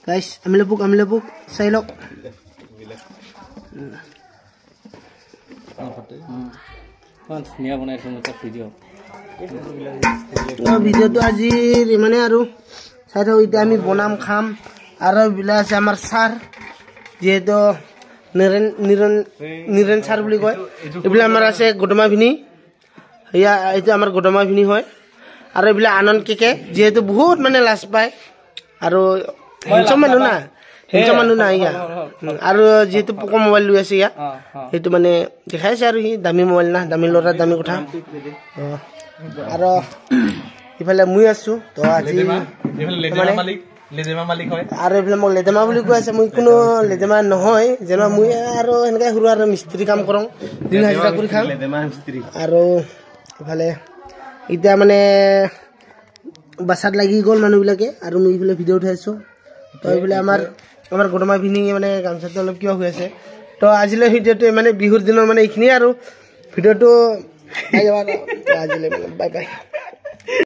guys আমলেপুক চাই লওক ধুনীয়া বনাইছো মই ভিডিঅ' ভিডিঅ'টো আজি মানে আৰু চাই থাকো এতিয়া আমি বনাম খাম আৰু বিলা আছে আমাৰ ছাৰ যেহেতু নিৰেন ছাৰ বুলি কয় এইবিলাক আমাৰ আছে গদমা ভিনি ইয়া এইটো আমাৰ গদমা ভিনি হয় আৰু এইবিলাক আনন্দ কেকে যেহেতু বহুত মানে লাজ পায় আৰু হেঞ্চম মানুহ না ইয়া আৰু যেহেতু পোকো মোবাইল লৈ আছে ইয়া সেইটো মানে দেখাইছে আৰু সি দামী মোবাইল না দামী ল'ৰা দামী কথা আৰু ইফালে মই আছো তো আজি আৰু এইফালে মোক লেদেমা বুলি কৈ আছে মই কোনো লেদেমা নহয় যেনিবা মই আৰু এনেকৈ সৰু আৰু মিস্ত্ৰী কাম কৰোঁ দিন হাজিৰা কৰি খাওঁ আৰু ইফালে এতিয়া মানে বাছাত লাগি গ'ল মানুহবিলাকে আৰু মই এইফালে ভিডিঅ' উঠাই আছোঁ তো এইফালে আমাৰ গদমা ভিনি মানে গামচাটো অলপ কিবা হৈ আছে তো আজিলৈ ভিডিঅ'টো মানে বিহুৰ দিনৰ মানে এইখিনিয়ে আৰু ভিডিঅ'টো আজিলৈ বাই বাই